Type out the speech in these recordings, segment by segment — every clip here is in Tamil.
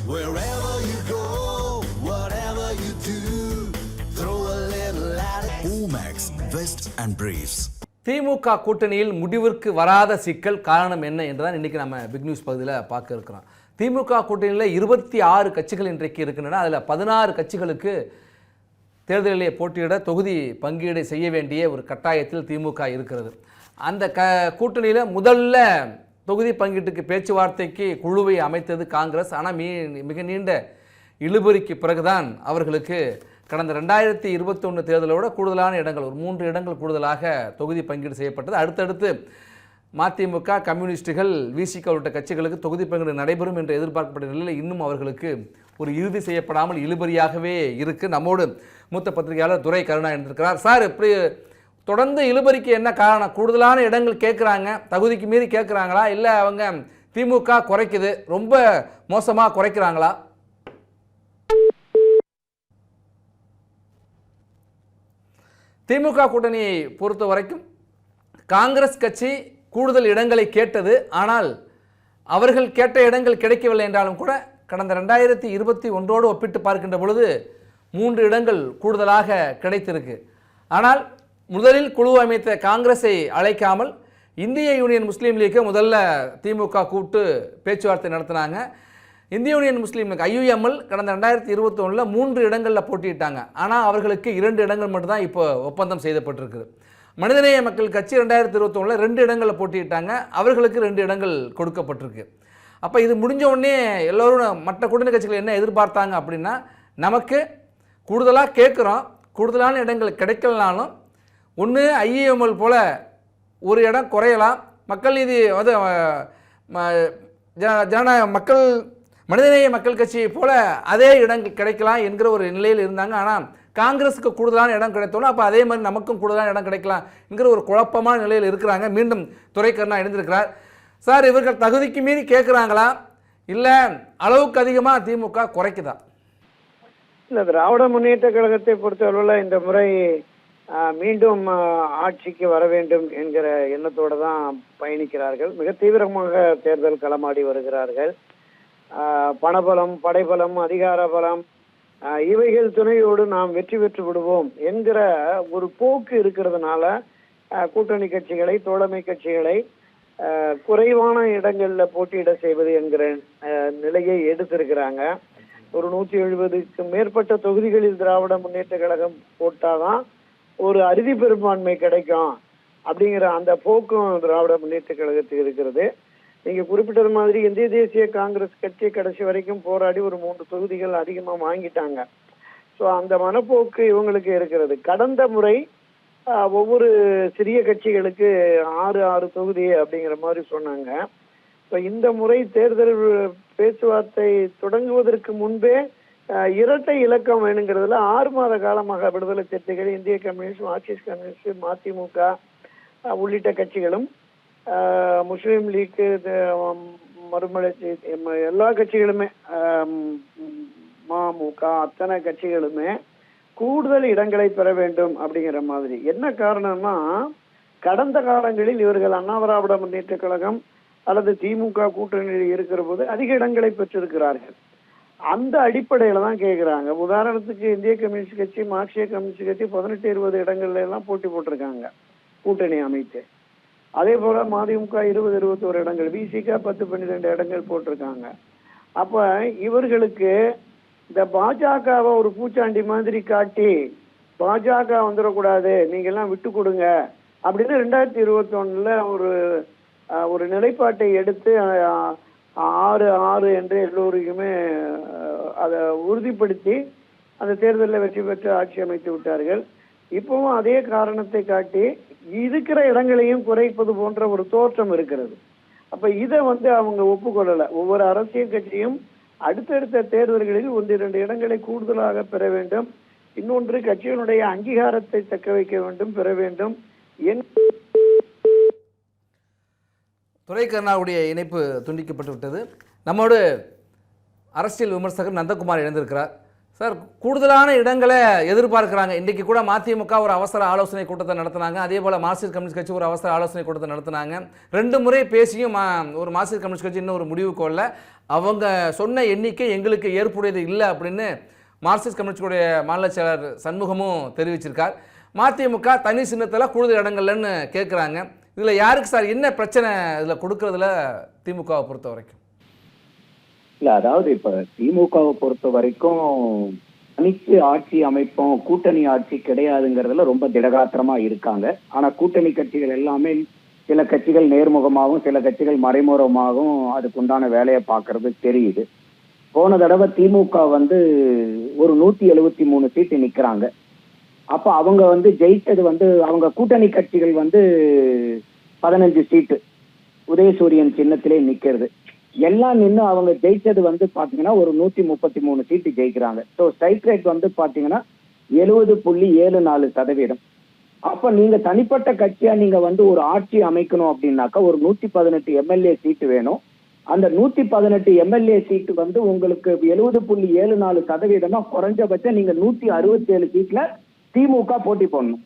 Wherever you go, whatever you do, throw a little at it. Omax, Vest and Briefs. திமுக கூட்டணியில் முடிவிற்கு வராத சிக்கல் காரணம் என்ன என்றுதான் இன்றைக்கி நம்ம பிக் நியூஸ் பகுதியில் பார்க்க இருக்கிறோம். திமுக கூட்டணியில் 26 கட்சிகள் இன்றைக்கு இருக்கின்றன. அதில் 16 கட்சிகளுக்கு தேர்தலிலே போட்டியிட தொகுதி பங்கீடு செய்ய வேண்டிய ஒரு கட்டாயத்தில் திமுக இருக்கிறது. அந்த கூட்டணியில் முதல்ல தொகுதி பங்கீட்டுக்கு பேச்சுவார்த்தைக்கு குழுவை அமைத்தது காங்கிரஸ். ஆனால் மிக நீண்ட இழுபறிக்கு பிறகுதான் அவர்களுக்கு கடந்த 2021 தேர்தலோட கூடுதலான இடங்கள், ஒரு 3 இடங்கள் கூடுதலாக தொகுதி பங்கீடு செய்யப்பட்டது. அடுத்தடுத்து மதிமுக, கம்யூனிஸ்டுகள், விசிக உள்ளிட்ட கட்சிகளுக்கு தொகுதி பங்கீடு நடைபெறும் என்று எதிர்பார்க்கப்பட்ட நிலையில் இன்னும் அவர்களுக்கு ஒரு இறுதி செய்யப்படாமல் இழுபறியாகவே இருக்குது. நம்மோடு மூத்த பத்திரிகையாளர் துரை கருணா இருந்திருக்கிறார். சார், இப்படி தொடர்ந்து இழுபறிக்கு என்ன காரணம்? கூடுதலான இடங்கள் கேட்குறாங்க, தகுதிக்கு மீறி கேட்குறாங்களா, இல்லை அவங்க திமுக குறைக்குது, ரொம்ப மோசமாக குறைக்கிறாங்களா? திமுக கூட்டணியை பொறுத்த வரைக்கும் காங்கிரஸ் கட்சி கூடுதல் இடங்களை கேட்டது. ஆனால் அவர்கள் கேட்ட இடங்கள் கிடைக்கவில்லை என்றாலும் கூட கடந்த 2021ஓடு ஒப்பிட்டு பார்க்கின்ற பொழுது 3 இடங்கள் கூடுதலாக கிடைத்திருக்கு. ஆனால் முதலில் குழு அமைத்த காங்கிரஸை அழைக்காமல் இந்திய யூனியன் முஸ்லீம் லீக்கை முதல்ல திமுக கூப்பிட்டு பேச்சுவார்த்தை நடத்தினாங்க. இந்திய யூனியன் முஸ்லீம் லீக் IUML கடந்த 2021 3 இடங்களில் போட்டியிட்டாங்க. ஆனால் அவர்களுக்கு 2 இடங்கள் மட்டும்தான் இப்போ ஒப்பந்தம் செய்யப்பட்டிருக்குது. மனிதநேய மக்கள் கட்சி 2021 2 இடங்களில் போட்டியிட்டாங்க, அவர்களுக்கு 2 இடங்கள் கொடுக்கப்பட்டிருக்கு. அப்போ இது முடிஞ்ச உடனே எல்லோரும் மற்ற கூட்டணி கட்சிகள் என்ன எதிர்பார்த்தாங்க அப்படின்னா, நமக்கு கூடுதலாக கேட்குறோம், கூடுதலான இடங்கள் கிடைக்கலனாலும் ஒன்று IUML போல் ஒரு இடம் குறையலாம், மக்கள் நீதி அது மக்கள் மனிதநேய மக்கள் கட்சியை போல அதே இடங்கள் கிடைக்கலாம் என்கிற ஒரு நிலையில் இருந்தாங்க. ஆனால் காங்கிரஸுக்கு கூடுதலான இடம் கிடைத்தோன்னா அப்போ அதே மாதிரி நமக்கும் கூடுதலான இடம் கிடைக்கலாம் என்கிற ஒரு குழப்பமான நிலையில் இருக்கிறாங்க. மீண்டும் துரை கருணா இணைந்திருக்கிறார். சார், இவர்கள் தகுதிக்கு மீறி கேட்குறாங்களா, இல்லை அளவுக்கு அதிகமாக திமுக குறைக்குதா? இல்லை, திராவிட முன்னேற்ற கழகத்தை பொறுத்தளவில் இந்த முறை மீண்டும் ஆட்சிக்கு வர வேண்டும் என்கிற எண்ணத்தோடு தான் பயணிக்கிறார்கள். மிக தீவிரமாக தேர்தல் களமாடி வருகிறார்கள். பணபலம், படைபலம், அதிகார பலம் இவைகள் துணையோடு நாம் வெற்றி பெற்று விடுவோம் என்கிற ஒரு போக்கு இருக்கிறதுனால கூட்டணி கட்சிகளை, தோழமை கட்சிகளை குறைவான இடங்களில் போட்டியிட செய்வது என்கிற நிலையை எடுத்திருக்கிறாங்க. ஒரு 170க்கு மேற்பட்ட தொகுதிகளில் திராவிட முன்னேற்ற கழகம் போட்டாதான் ஒரு அறுதி பெரும்பான்மை கிடைக்கும் அப்படிங்கிற அந்த போக்கும் திராவிட முன்னேற்ற கழகத்துக்கு இருக்கிறது. நீங்க குறிப்பிட்டது மாதிரி இந்திய தேசிய காங்கிரஸ் கட்சி கடைசி வரைக்கும் போராடி ஒரு 3 தொகுதிகள் அதிகமாக வாங்கிட்டாங்க. ஸோ அந்த மனப்போக்கு இவங்களுக்கு இருக்கிறது. கடந்த முறை ஒவ்வொரு சிறிய கட்சிகளுக்கு 6 தொகுதி அப்படிங்கிற மாதிரி சொன்னாங்க. இப்போ இந்த முறை தேர்தல் பேச்சுவார்த்தை தொடங்குவதற்கு முன்பே இரட்டை இலக்கம் வேணுங்கிறதுல 6 மாத காலமாக விடுதலை சிறுத்தைகள், இந்திய கம்யூனிஸ்ட், மார்க்சிஸ்ட் கம்யூனிஸ்ட், மதிமுக உள்ளிட்ட கட்சிகளும், முஸ்லீம் லீக், மறுமலர்ச்சி, எல்லா கட்சிகளுமே, மமுக அத்தனை கட்சிகளுமே கூடுதல் இடங்களை பெற வேண்டும் அப்படிங்கிற மாதிரி. என்ன காரணம்னா, கடந்த காலங்களில் இவர்கள் அண்ணா திராவிட முன்னேற்ற கழகம் அல்லது திமுக கூட்டணியில் இருக்கிற போது அதிக இடங்களை பெற்றிருக்கிறார்கள். அந்த அடிப்படையில தான் கேட்குறாங்க. உதாரணத்துக்கு இந்திய கம்யூனிஸ்ட் கட்சி, மார்க்சிய கம்யூனிஸ்ட் கட்சி 18-20 இடங்கள்ல எல்லாம் போட்டி போட்டிருக்காங்க கூட்டணி அமைத்து. அதே போல மதிமுக 20-21 இடங்கள், விசிக 10-12 இடங்கள் போட்டிருக்காங்க. அப்ப இவர்களுக்கு இந்த பாஜகவை ஒரு பூச்சாண்டி மாதிரி காட்டி பாஜக வந்துடக்கூடாது, நீங்க எல்லாம் விட்டு கொடுங்க அப்படின்னு 2021 ஒரு நிலைப்பாட்டை எடுத்து 6 என்று எல்லோருக்குமே அதை உறுதிப்படுத்தி அந்த தேர்தலில் வெற்றி பெற்று ஆட்சி அமைத்து விட்டார்கள். இப்பவும் அதே காரணத்தை காட்டி இருக்கிற இடங்களையும் குறைப்பது போன்ற ஒரு தோற்றம் இருக்கிறது. அப்ப இதை அவங்க ஒப்புக்கொள்ளல. ஒவ்வொரு அரசியல் கட்சியும் அடுத்தடுத்த தேர்தல்களில் 1-2 இடங்களை கூடுதலாக பெற வேண்டும், இன்னொன்று கட்சியினுடைய அங்கீகாரத்தை தக்க வைக்க வேண்டும், பெற வேண்டும். துரை கருணாவுடைய இணைப்பு துண்டிக்கப்பட்டு விட்டது. நம்மோடு அரசியல் விமர்சகர் நந்தகுமார் இணைந்திருக்கிறார். சார், கூடுதலான இடங்களை எதிர்பார்க்குறாங்க. இன்றைக்கு கூட மதிமுக ஒரு அவசர ஆலோசனை கூட்டத்தை நடத்தினாங்க. அதே போல் மார்க்சிஸ்ட் கம்யூனிஸ்ட் கட்சி ஒரு அவசர ஆலோசனை கூட்டத்தை நடத்தினாங்க. 2 முறை பேசியும் ஒரு மார்க்சிஸ்ட் கம்யூனிஸ்ட் கட்சி இன்னும் ஒரு முடிவுக்கு வரல. அவங்க சொன்ன எண்ணிக்கை எங்களுக்கு ஏற்புடையது இல்லை அப்படின்னு மார்க்சிஸ்ட் கம்யூனிஸ்டுடைய மாநில செயலர் சண்முகமும் தெரிவிச்சிருக்கார். மதிமுக தனி சின்னத்தில் கூடுதல் இடங்கள்லன்னு கேட்குறாங்க. இதில் யாருக்கு சார் என்ன பிரச்சனை இதில் கொடுக்கறதுல திமுகவை பொறுத்த வரைக்கும்? இல்ல, அதாவது இப்ப திமுகவை பொறுத்த வரைக்கும் தனிச்சு ஆட்சி அமைப்போம், கூட்டணி ஆட்சி கிடையாதுங்கிறதுல ரொம்ப திடகாத்திரமா இருக்காங்க. ஆனா கூட்டணி கட்சிகள் எல்லாமே சில கட்சிகள் நேர்முகமாகவும் சில கட்சிகள் மறைமுகமாகவும் அதுக்குண்டான வேலையை பார்க்கறது தெரியுது. போன தடவை திமுக ஒரு 173 சீட்டு நிக்கிறாங்க. அப்ப அவங்க ஜெயிச்சது அவங்க கூட்டணி கட்சிகள் 15 சீட்டு உதயசூரியன் சின்னத்திலே நிக்கிறது. எல்லாம் நின்று அவங்க ஜெயிச்சது பாத்தீங்கன்னா ஒரு 133 சீட்டு ஜெயிக்கிறாங்க. ஸோ ஸ்ட்ரைக் ரேட் பாத்தீங்கன்னா 70.74%. அப்ப நீங்க தனிப்பட்ட கட்சியா நீங்க ஒரு ஆட்சி அமைக்கணும் அப்படின்னாக்கா ஒரு 118 எம்எல்ஏ சீட்டு வேணும். அந்த 118 எம்எல்ஏ சீட்டு உங்களுக்கு 70.74%. குறைஞ்சபட்சம் நீங்க 167 சீட்ல திமுக போட்டி போடணும்.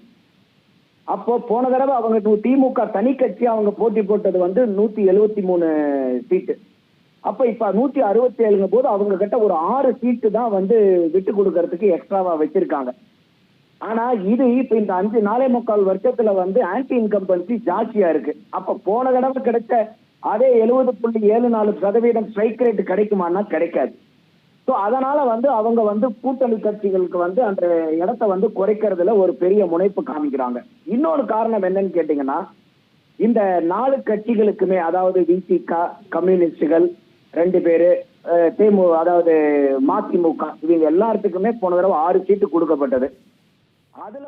அப்போ போன தடவை அவங்க திமுக தனி கட்சி அவங்க போட்டி போட்டது 173 சீட்டு. அப்ப இப்ப 167 போது அவங்க கிட்ட ஒரு 6 சீட்டு தான் விட்டு கொடுக்கறதுக்கு எக்ஸ்ட்ராவா வச்சிருக்காங்க. ஆனா இது இப்ப இந்த 5.25 வருஷத்துல ஆன்டி இன்கம்பன்சி ஜாஸ்தியா இருக்கு. அப்ப போன தடவை கிடைச்ச அதே 70.74% ஸ்ட்ரைக் ரேட் கிடைக்குமான்னா கிடைக்காது. ஸோ அதனால அவங்க கூட்டணி கட்சிகளுக்கு அந்த இடத்த குறைக்கிறதுல ஒரு பெரிய முனைப்பு காமிக்கிறாங்க. இன்னொரு காரணம் என்னன்னு கேட்டீங்கன்னா, இந்த 4 கட்சிகளுக்குமே, அதாவது விசிக, கம்யூனிஸ்டுகள் 2 பேரு, அதாவது மதிமுக, இவங்க எல்லாத்துக்குமே போன தடவை 6 சீட்டு கொடுக்கப்பட்டது. அதுல